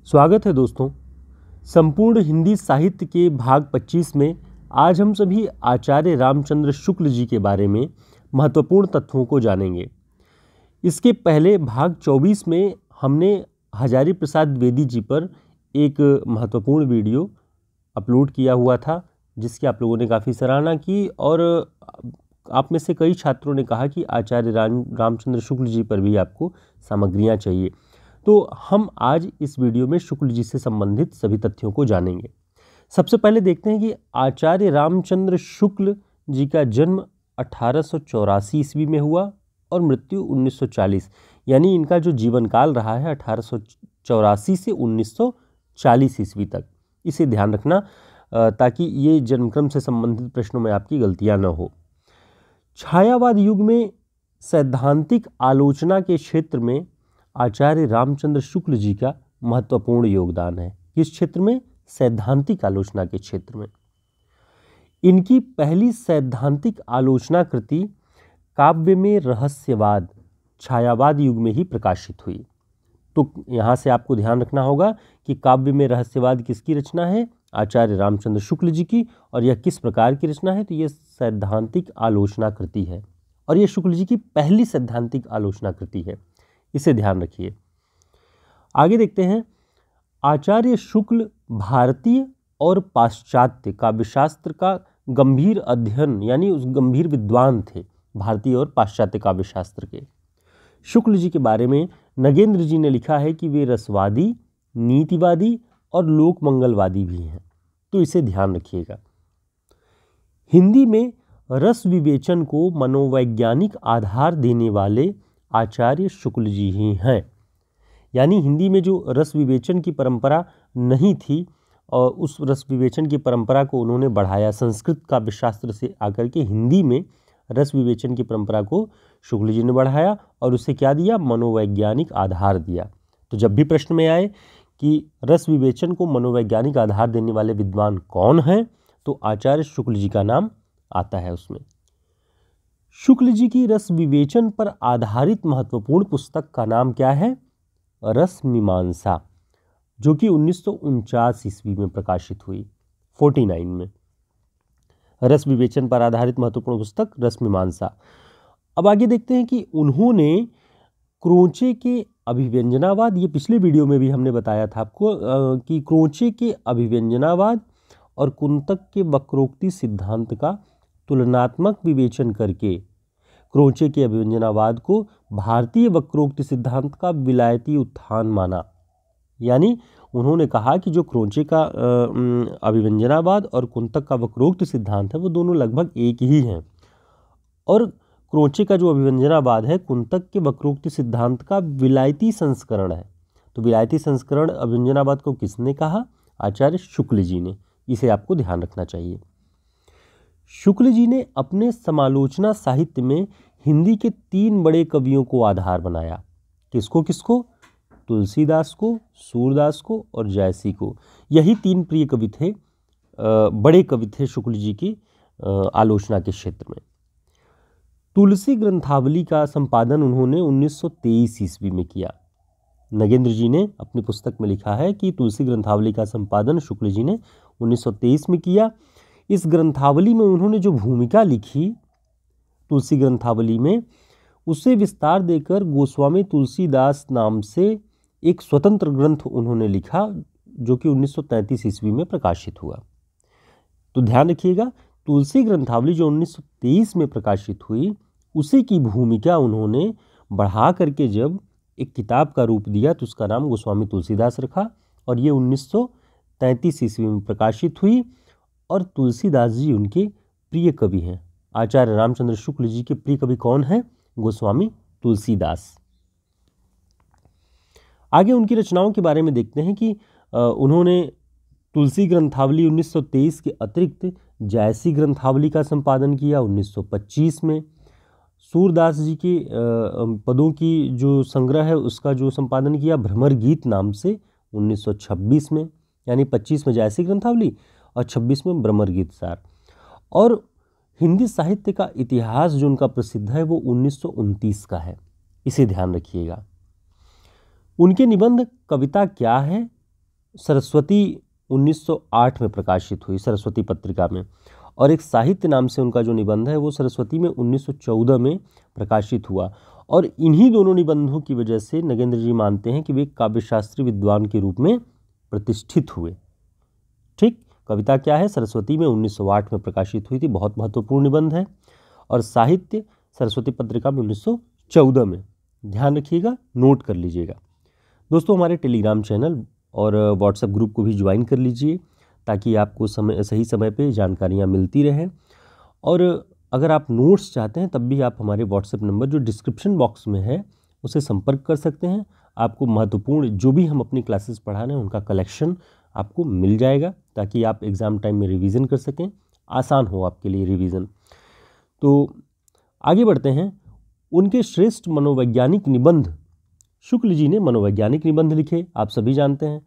स्वागत है दोस्तों। संपूर्ण हिंदी साहित्य के भाग 25 में आज हम सभी आचार्य रामचंद्र शुक्ल जी के बारे में महत्वपूर्ण तथ्यों को जानेंगे। इसके पहले भाग 24 में हमने हजारी प्रसाद द्विवेदी जी पर एक महत्वपूर्ण वीडियो अपलोड किया हुआ था, जिसकी आप लोगों ने काफ़ी सराहना की और आप में से कई छात्रों ने कहा कि आचार्य रामचंद्र शुक्ल जी पर भी आपको सामग्रियाँ चाहिए। तो हम आज इस वीडियो में शुक्ल जी से संबंधित सभी तथ्यों को जानेंगे। सबसे पहले देखते हैं कि आचार्य रामचंद्र शुक्ल जी का जन्म 1884 ईस्वी में हुआ और मृत्यु 1940, यानी इनका जो जीवन काल रहा है 1884 से 1940 ईस्वी तक। इसे ध्यान रखना ताकि ये जन्मक्रम से संबंधित प्रश्नों में आपकी गलतियां न हो। छायावाद युग में सैद्धांतिक आलोचना के क्षेत्र में आचार्य रामचंद्र शुक्ल जी का महत्वपूर्ण योगदान है। किस क्षेत्र में? सैद्धांतिक आलोचना के क्षेत्र में। इनकी पहली सैद्धांतिक आलोचना कृति काव्य में रहस्यवाद छायावाद युग में ही प्रकाशित हुई। तो यहाँ से आपको ध्यान रखना होगा कि काव्य में रहस्यवाद किसकी रचना है? आचार्य रामचंद्र शुक्ल जी की। और यह किस प्रकार की रचना है? तो यह सैद्धांतिक आलोचना कृति है और यह शुक्ल जी की पहली सैद्धांतिक आलोचना कृति है। इसे ध्यान रखिए। आगे देखते हैं। आचार्य शुक्ल भारतीय और पाश्चात्य काव्यशास्त्र का गंभीर अध्ययन यानी उस गंभीर विद्वान थे, भारतीय और पाश्चात्य काव्यशास्त्र के। शुक्ल जी के बारे में नगेंद्र जी ने लिखा है कि वे रसवादी, नीतिवादी और लोक मंगलवादी भी हैं। तो इसे ध्यान रखिएगा। हिंदी में रस विवेचन को मनोवैज्ञानिक आधार देने वाले आचार्य शुक्ल जी ही हैं। यानी हिंदी में जो रस विवेचन की परंपरा नहीं थी और उस रस विवेचन की परंपरा को उन्होंने बढ़ाया। संस्कृत काव्यशास्त्र से आकर के हिंदी में रस विवेचन की परंपरा को शुक्ल जी ने बढ़ाया और उसे क्या दिया? मनोवैज्ञानिक आधार दिया। तो जब भी प्रश्न में आए कि रस विवेचन को मनोवैज्ञानिक आधार देने वाले विद्वान कौन हैं, तो आचार्य शुक्ल जी का नाम आता है उसमें। शुक्ल जी की रस विवेचन पर आधारित महत्वपूर्ण पुस्तक का नाम क्या है? रस मीमांसा, जो कि 1949 ईस्वी में प्रकाशित हुई, 49 में। रस विवेचन पर आधारित महत्वपूर्ण पुस्तक रस मीमांसा। अब आगे देखते हैं कि उन्होंने क्रोचे के अभिव्यंजनावाद, ये पिछले वीडियो में भी हमने बताया था आपको कि क्रोचे के अभिव्यंजनावाद और कुंतक के वक्रोक्ति सिद्धांत का तुलनात्मक विवेचन करके क्रोचे के अभिव्यंजनावाद को भारतीय वक्रोक्ति सिद्धांत का विलायती उत्थान माना। यानी उन्होंने कहा कि जो क्रोचे का अभिव्यंजनावाद और कुंतक का वक्रोक्ति सिद्धांत है वो दोनों लगभग एक ही हैं, और क्रोचे का जो अभिव्यंजनावाद है कुंतक के वक्रोक्ति सिद्धांत का विलायती संस्करण है। तो विलायती संस्करण अभिव्यंजनावाद को किसने कहा? आचार्य शुक्ल जी ने। इसे आपको ध्यान रखना चाहिए। शुक्ल जी ने अपने समालोचना साहित्य में हिंदी के 3 बड़े कवियों को आधार बनाया। किसको किसको? तुलसीदास को, सूरदास को और जयसी को। यही 3 प्रिय कवि थे, बड़े कवि थे शुक्ल जी की आलोचना के क्षेत्र में। तुलसी ग्रंथावली का संपादन उन्होंने 1923 ईस्वी में किया। नगेंद्र जी ने अपनी पुस्तक में लिखा है कि तुलसी ग्रंथावली का संपादन शुक्ल जी ने 1923 में किया। इस ग्रंथावली में उन्होंने जो भूमिका लिखी तुलसी ग्रंथावली में, उसे विस्तार देकर गोस्वामी तुलसीदास नाम से एक स्वतंत्र ग्रंथ उन्होंने लिखा, जो कि 1933 ईस्वी में प्रकाशित हुआ। तो ध्यान रखिएगा, तुलसी ग्रंथावली जो 1923 में प्रकाशित हुई, उसी की भूमिका उन्होंने बढ़ा करके जब एक किताब का रूप दिया तो उसका नाम गोस्वामी तुलसीदास रखा, और ये 1933 ईस्वी में प्रकाशित हुई। और तुलसीदास जी उनके प्रिय कवि हैं। आचार्य रामचंद्र शुक्ल जी के प्रिय कवि कौन हैं? गोस्वामी तुलसीदास। आगे उनकी रचनाओं के बारे में देखते हैं कि उन्होंने तुलसी ग्रंथावली 1923 के अतिरिक्त जयसी ग्रंथावली का संपादन किया 1925 में। सूरदास जी के पदों की जो संग्रह है उसका जो संपादन किया भ्रमर गीत नाम से 1926 में, यानी 25 में जयसी ग्रंथावली और 26 में भ्रमर गीत सार। और हिंदी साहित्य का इतिहास जो उनका प्रसिद्ध है वो 1929 का है। इसे ध्यान रखिएगा। उनके निबंध कविता क्या है सरस्वती 1908 में प्रकाशित हुई, सरस्वती पत्रिका में। और एक साहित्य नाम से उनका जो निबंध है वो सरस्वती में 1914 में प्रकाशित हुआ। और इन्हीं दोनों निबंधों की वजह से नगेंद्र जी मानते हैं कि वे काव्यशास्त्री विद्वान के रूप में प्रतिष्ठित हुए। ठीक, कविता क्या है? सरस्वती में 1908 में प्रकाशित हुई थी, बहुत महत्वपूर्ण निबंध है। और साहित्य सरस्वती पत्रिका में 1914 में। ध्यान रखिएगा, नोट कर लीजिएगा। दोस्तों, हमारे टेलीग्राम चैनल और व्हाट्सएप ग्रुप को भी ज्वाइन कर लीजिए ताकि आपको सही समय पे जानकारियाँ मिलती रहें। और अगर आप नोट्स चाहते हैं तब भी आप हमारे व्हाट्सएप नंबर जो डिस्क्रिप्शन बॉक्स में है उसे संपर्क कर सकते हैं। आपको महत्वपूर्ण जो भी हम अपनी क्लासेस पढ़ा रहे हैं उनका कलेक्शन आपको मिल जाएगा ताकि आप एग्ज़ाम टाइम में रिवीजन कर सकें, आसान हो आपके लिए रिवीजन। तो आगे बढ़ते हैं। उनके श्रेष्ठ मनोवैज्ञानिक निबंध, शुक्ल जी ने मनोवैज्ञानिक निबंध लिखे, आप सभी जानते हैं।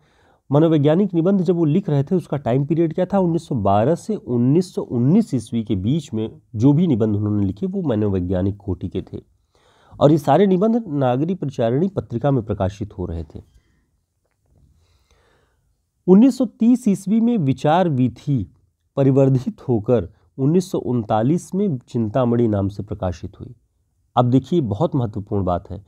मनोवैज्ञानिक निबंध जब वो लिख रहे थे उसका टाइम पीरियड क्या था? 1912 से 1919 ईस्वी के बीच में जो भी निबंध उन्होंने लिखे वो मनोवैज्ञानिक कोटि के थे। और ये सारे निबंध नागरी प्रचारिणी पत्रिका में प्रकाशित हो रहे थे। 1930 ईस्वी में विचार वीथी परिवर्धित होकर 1939 में चिंतामणि नाम से प्रकाशित हुई। अब देखिए, बहुत महत्वपूर्ण बात है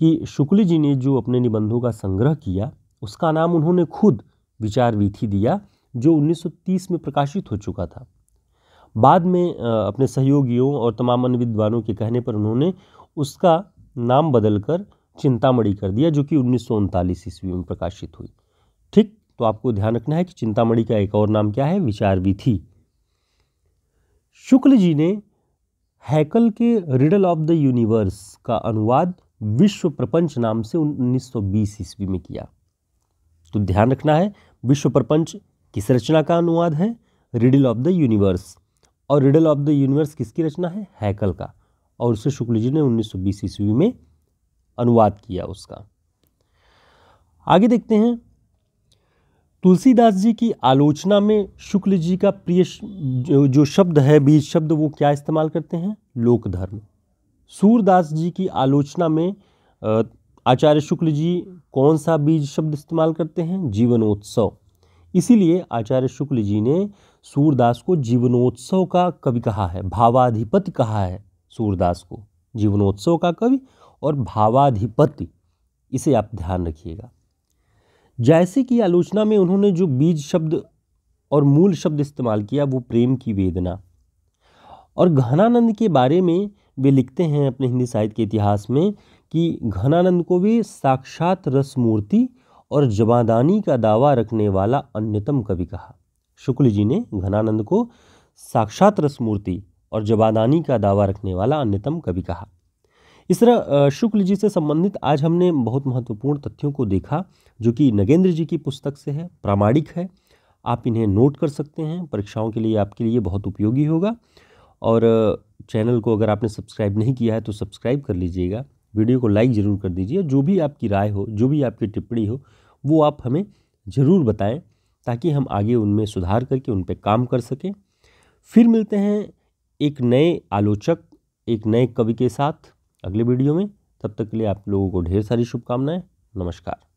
कि शुक्ल जी ने जो अपने निबंधों का संग्रह किया उसका नाम उन्होंने खुद विचार वीथी दिया, जो 1930 में प्रकाशित हो चुका था। बाद में अपने सहयोगियों और तमाम अन्य विद्वानों के कहने पर उन्होंने उसका नाम बदलकर चिंतामणि कर दिया, जो कि 1939 ईस्वी में प्रकाशित हुई। ठीक, तो आपको ध्यान रखना है कि चिंतामणि का एक और नाम क्या है? विचार वीथी। शुक्ल जी ने हैकल के रिडल ऑफ द यूनिवर्स का अनुवाद विश्व प्रपंच नाम से 1920 ईस्वी में किया। तो ध्यान रखना है, विश्व प्रपंच किस रचना का अनुवाद है? Riddle of the universe. और रिडल ऑफ द यूनिवर्स किसकी रचना है? हैकल का। और उसे शुक्ल जी ने 1920 ईस्वी में अनुवाद किया उसका। आगे देखते हैं। तुलसीदास जी की आलोचना में शुक्ल जी का प्रिय जो शब्द है, बीज शब्द, वो क्या इस्तेमाल करते हैं? लोकधर्म। सूरदास जी की आलोचना में आचार्य शुक्ल जी कौन सा बीज शब्द इस्तेमाल करते हैं? जीवनोत्सव। इसीलिए आचार्य शुक्ल जी ने सूरदास को जीवनोत्सव का कवि कहा है, भावाधिपति कहा है सूरदास को, जीवनोत्सव का कवि और भावाधिपति। इसे आप ध्यान रखिएगा। जैसे कि आलोचना में उन्होंने जो बीज शब्द और मूल शब्द इस्तेमाल किया वो प्रेम की वेदना। और घनानंद के बारे में वे लिखते हैं अपने हिंदी साहित्य के इतिहास में कि घनानंद को वे साक्षात रसमूर्ति और जमादानी का दावा रखने वाला अन्यतम कवि कहा। शुक्ल जी ने घनानंद को साक्षात रसमूर्ति और जमादानी का दावा रखने वाला अन्यतम कवि कहा। इस तरह शुक्ल जी से संबंधित आज हमने बहुत महत्वपूर्ण तथ्यों को देखा जो कि नगेंद्र जी की पुस्तक से है, प्रामाणिक है। आप इन्हें नोट कर सकते हैं, परीक्षाओं के लिए आपके लिए बहुत उपयोगी होगा। और चैनल को अगर आपने सब्सक्राइब नहीं किया है तो सब्सक्राइब कर लीजिएगा, वीडियो को लाइक ज़रूर कर दीजिए। जो भी आपकी राय हो, जो भी आपकी टिप्पणी हो, वो आप हमें ज़रूर बताएं ताकि हम आगे उनमें सुधार करके उन पर काम कर सकें। फिर मिलते हैं एक नए आलोचक, एक नए कवि के साथ अगले वीडियो में। तब तक के लिए आप लोगों को ढेर सारी शुभकामनाएं। नमस्कार।